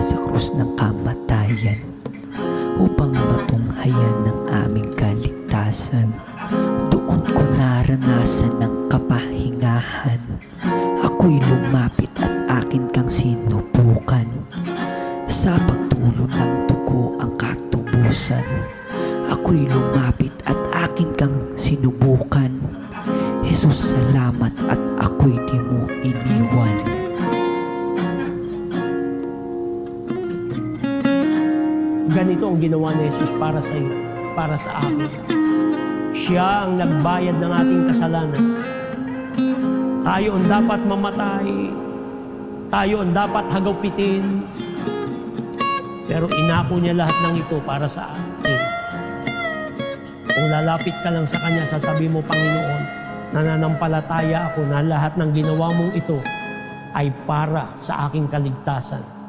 sa krus ng kamatayan upang matunghayan ng aming kaligtasan. Doon ko naranasan ng kapahingahan. Ako'y lumapit at akin kang sinubukan. Sa pagtulo ng dugo ang katubusan. Ako'y lumapit at akin kang sinubukan. Jesus, salamat at ako'y di mo iniwan. Ganito ang ginawa ni Jesus para sa iyo, para sa akin. Siya ang nagbayad ng ating kasalanan. Tayo ang dapat mamatay. Tayo ang dapat hagapitin. Pero inako niya lahat ng ito para sa atin. Kung lalapit ka lang sa Kanya, sasabihin mo, Panginoon, nananampalataya ako na lahat ng ginawa mong ito ay para sa aking kaligtasan.